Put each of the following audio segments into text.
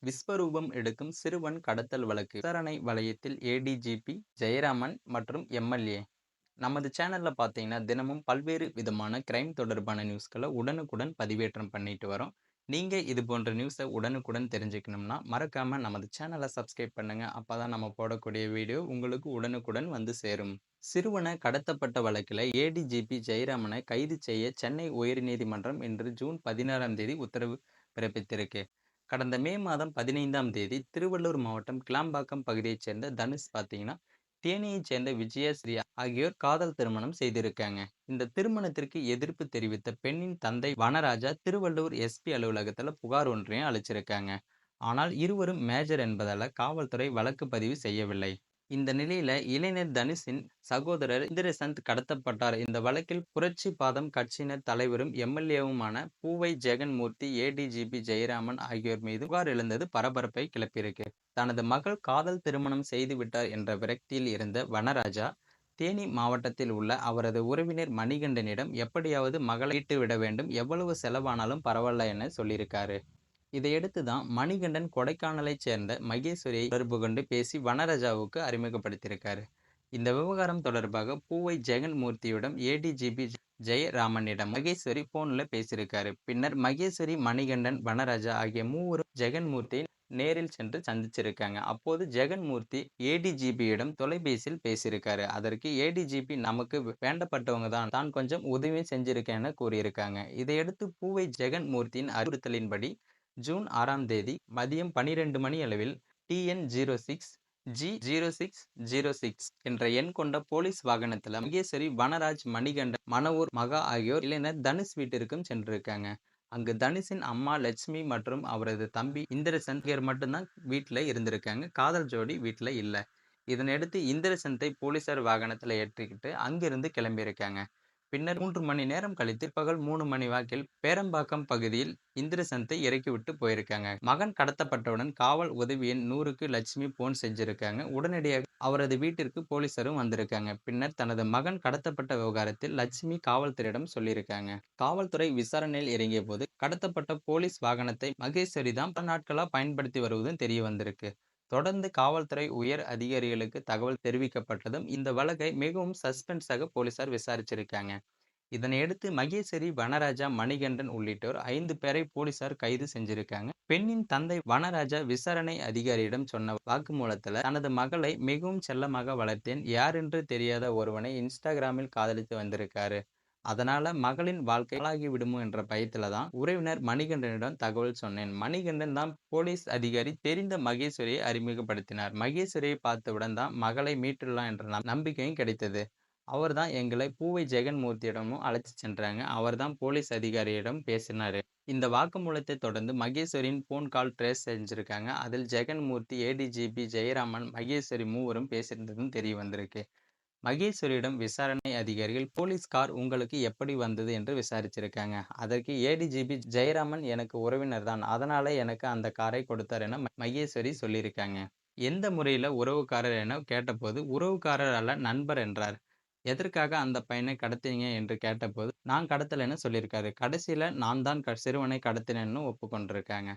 விஸ்வரூபம் எடுக்கும் சிறுவன் கடத்தல் வழக்கு விசாரணை வளையத்தில் ஏடிஜிபி ஜெயராமன் மற்றும் எம்எல்ஏ. நமது சேனல்ல பார்த்தீங்கன்னா தினமும் பல்வேறு விதமான கிரைம் தொடர்பான நியூஸ்களை உடனுக்குடன் பதிவேற்றம் பண்ணிட்டு வரோம். நீங்க இது போன்ற நியூஸை உடனுக்குடன் தெரிஞ்சுக்கணும்னா மறக்காம நமது சேனலை சப்ஸ்கிரைப் பண்ணுங்க. அப்பதான் நம்ம போடக்கூடிய வீடியோ உங்களுக்கு உடனுக்குடன் வந்து சேரும். சிறுவனை கடத்தப்பட்ட வழக்கில் ஏடிஜிபி ஜெயராமனை கைது செய்ய சென்னை உயர்நீதிமன்றம் இன்று ஜூன் 16ஆம் தேதி உத்தரவு பிறப்பித்திருக்கு. கடந்த மே மாதம் 15ஆம் தேதி திருவள்ளூர் மாவட்டம் கிளாம்பாக்கம் பகுதியைச் சேர்ந்த தனுஷ் பார்த்தீங்கன்னா தேனியைச் சேர்ந்த விஜயஸ்ரீ ஆகியோர் காதல் திருமணம் செய்திருக்காங்க. இந்த திருமணத்திற்கு எதிர்ப்பு தெரிவித்த பெண்ணின் தந்தை வனராஜா திருவள்ளூர் எஸ்பி அலுவலகத்துல புகார் ஒன்றையும் அளிச்சிருக்காங்க. ஆனால் இருவரும் மேஜர் என்பதால காவல்துறை வழக்கு பதிவு செய்யவில்லை. இந்த நிலையில இளைஞர் தனுஷின் சகோதரர் இந்திரசந்த் கடத்தப்பட்டார். இந்த வழக்கில் புரட்சி பாதம் கட்சியினர் தலைவரும் எம்எல்ஏவுமான பூவை ஜெகன்மூர்த்தி, ஏடிஜிபி ஜெயராமன் ஆகியோர் மீது புகார் எழுந்தது பரபரப்பை கிளப்பியிருக்கு. தனது மகள் காதல் திருமணம் செய்து விட்டார் என்ற விரக்தியில் இருந்த வனராஜா தேனி மாவட்டத்தில் உள்ள அவரது உறவினர் மணிகண்டனிடம் எப்படியாவது மகளை மீட்டு விட வேண்டும், எவ்வளவு செலவானாலும் பரவாயில்ல என சொல்லியிருக்காரு. இதையடுத்து தான் மணிகண்டன் கொடைக்கானலைச் சேர்ந்த மகேஸ்வரியை தொடர்பு கொண்டு பேசி வனராஜாவுக்கு அறிமுகப்படுத்தியிருக்காரு. இந்த விவகாரம் தொடர்பாக பூவை ஜெகன்மூர்த்தியிடம் ஏடிஜிபி ஜெயராமனிடம் மகேஸ்வரி போன்ல பேசியிருக்காரு. பின்னர் மகேஸ்வரி, மணிகண்டன், வனராஜா ஆகிய மூவரும் ஜெகன்மூர்த்தியை நேரில் சென்று சந்திச்சிருக்காங்க. அப்போது ஜெகன்மூர்த்தி ஏடிஜிபியிடம் தொலைபேசியில் பேசியிருக்காரு. அதற்கு ஏடிஜிபி நமக்கு வேண்டப்பட்டவங்க தான் கொஞ்சம் உதவி செஞ்சிருக்கேன்னு கூறியிருக்காங்க. இதையடுத்து பூவை ஜெகன்மூர்த்தியின் அறிவுறுத்தலின்படி ஜூன் 6ஆம் தேதி மதியம் 12 மணி அளவில் TN06 G0606 என்ற எண் கொண்ட போலீஸ் வாகனத்தில் மகேஸ்வரி, வனராஜ், மணிகண்டன், மணவூர் மகா ஆகியோர் இளைஞர் தனுஷ் வீட்டிற்கும் சென்றிருக்காங்க. அங்கு தனுஷின் அம்மா லட்சுமி மற்றும் அவரது தம்பி இந்திரசந்த் மட்டும்தான் வீட்டில் இருந்திருக்காங்க. காதல் ஜோடி வீட்டில் இல்லை. இதனையடுத்து இந்திரசந்தை போலீசார் வாகனத்தில் ஏற்றிக்கிட்டு அங்கிருந்து கிளம்பியிருக்காங்க. பின்னர் 3 மணி நேரம் கழித்து பகல் 3 மணி வாக்கில் பேரம்பாக்கம் பகுதியில் இந்திரசந்தை இறக்கிவிட்டு போயிருக்காங்க. மகன் கடத்தப்பட்டவுடன் காவல் உதவி எண் 100க்கு லட்சுமி போன் செஞ்சிருக்காங்க. உடனடியாக அவரது வீட்டிற்கு போலீசாரும் வந்திருக்காங்க. பின்னர் தனது மகன் கடத்தப்பட்ட விவகாரத்தில் லட்சுமி காவல்துறையிடம் சொல்லியிருக்காங்க. காவல்துறை விசாரணையில் இறங்கிய போது கடத்தப்பட்ட போலீஸ் வாகனத்தை மகேஸ்வரி தான் பல நாட்களா பயன்படுத்தி வருவதும் தெரிய வந்திருக்கு. தொடர்ந்து காவல்துறை உயர் அதிகாரிகளுக்கு தகவல் தெரிவிக்கப்பட்டதும் இந்த வழக்கை மிகவும் சஸ்பென்ஸாக போலீசார் விசாரிச்சிருக்காங்க. இதனையடுத்து மகேஸ்வரி, வனராஜா, மணிகண்டன் உள்ளிட்டோர் 5 பேரை போலீசார் கைது செஞ்சிருக்காங்க. பெண்ணின் தந்தை வனராஜா விசாரணை அதிகாரியிடம் சொன்ன வாக்குமூலத்துல தனது மகளை மிகவும் செல்லமாக வளர்த்தேன், யாரென்று தெரியாத ஒருவனை இன்ஸ்டாகிராமில் காதலித்து வந்திருக்காரு, அதனால மகளின் வாழ்க்கை பாழாகி விடுமோ என்ற பயத்துல தான் உறவினர் மணிகண்டனிடம் தகவல் சொன்னேன். மணிகண்டன் தான் போலீஸ் அதிகாரி தெரிந்த மகேஸ்வரியை அறிமுகப்படுத்தினார். மகேஸ்வரியை பார்த்தவுடன் தான் மகளை மீட்டுடலாம் என்ற நம்பிக்கையும் கிடைத்தது. அவர் தான் எங்களை பூவை ஜெகன்மூர்த்தியிடமும் அழைச்சி சென்றாங்க. அவர் தான் போலீஸ் அதிகாரியிடம் பேசினாரு. இந்த வாக்குமூலத்தை தொடர்ந்து மகேஸ்வரியின் போன் கால் ட்ரேஸ் செஞ்சிருக்காங்க. அதில் ஜெகன்மூர்த்தி, ஏடிஜிபி ஜெயராமன், மகேஸ்வரி மூவரும் பேசியிருந்ததும் தெரிய வந்திருக்கு. மகேஸ்வரியிடம் விசாரணை அதிகாரிகள் போலீஸ் கார் உங்களுக்கு எப்படி வந்தது என்று விசாரிச்சிருக்காங்க. அதற்கு ஏடிஜிபி ஜெயராமன் எனக்கு உறவினர் தான், அதனால எனக்கு அந்த காரை கொடுத்தார் என மகேஸ்வரி சொல்லியிருக்காங்க. எந்த முறையில் உறவுக்காரர் என கேட்டபோது உறவுக்காரர் அல்ல, நண்பர் என்றார். எதற்காக அந்த பையனை கடத்தினீங்க என்று கேட்டபோது நான் கடத்தலைன்னு சொல்லியிருக்காரு. கடைசியில நான் தான் சிறுவனை கடத்தினேன்னு ஒப்புக்கொண்டிருக்காங்க.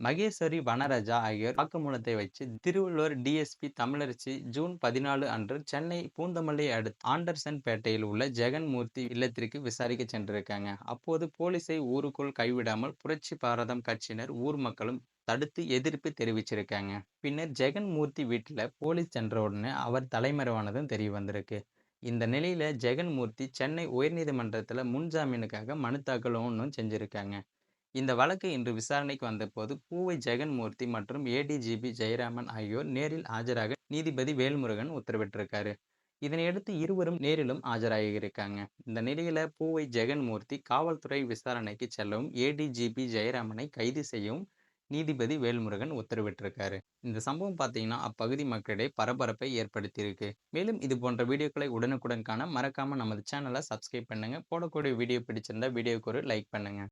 மகேஸ்வரி, வனராஜா ஆகியோர் வாக்குமூலத்தை வச்சு திருவள்ளூர் டிஎஸ்பி தமிழரசி ஜூன் 14 அன்று சென்னை பூந்தமல்லி அடுத்த ஆண்டர்சன் பேட்டையில் உள்ள ஜெகன்மூர்த்தி இல்லத்திற்கு விசாரிக்க சென்றிருக்காங்க. அப்போது போலீஸை ஊருக்குள் கைவிடாமல் புரட்சி பாரதம் கட்சியினர், ஊர் மக்களும் தடுத்து எதிர்ப்பு தெரிவிச்சிருக்காங்க. பின்னர் ஜெகன்மூர்த்தி வீட்டில் போலீஸ் சென்ற உடனே அவர் தலைமறைவானதும் தெரிய வந்திருக்கு. இந்த நிலையில ஜெகன்மூர்த்தி சென்னை உயர்நீதிமன்றத்தில் முன்ஜாமீனுக்காக மனு தாக்கல் ஒன்றும் செஞ்சிருக்காங்க. இந்த வழக்கு இன்று விசாரணைக்கு வந்தபோது பூவை ஜெகன்மூர்த்தி மற்றும் ஏடிஜிபி ஜெயராமன் ஆகியோர் நேரில் ஆஜராக நீதிபதி வேல்முருகன் உத்தரவிட்டிருக்காரு. இதனையடுத்து இருவரும் நேரிலும் ஆஜராகியிருக்காங்க. இந்த நிலையில பூவை ஜெகன்மூர்த்தி காவல்துறை விசாரணைக்கு செல்லவும் ஏடிஜிபி ஜெயராமனை கைது செய்யவும் நீதிபதி வேல்முருகன் உத்தரவிட்டிருக்காரு. இந்த சம்பவம் பார்த்தீங்கன்னா அப்பகுதி மக்களிடையே பரபரப்பை ஏற்படுத்தியிருக்கு. மேலும் இது போன்ற வீடியோக்களை உடனுக்குடன் காண மறக்காம நமது சேனலை சப்ஸ்கிரைப் பண்ணுங்க. போடக்கூடிய வீடியோ பிடிச்சிருந்தா வீடியோக்கு ஒரு லைக் பண்ணுங்க.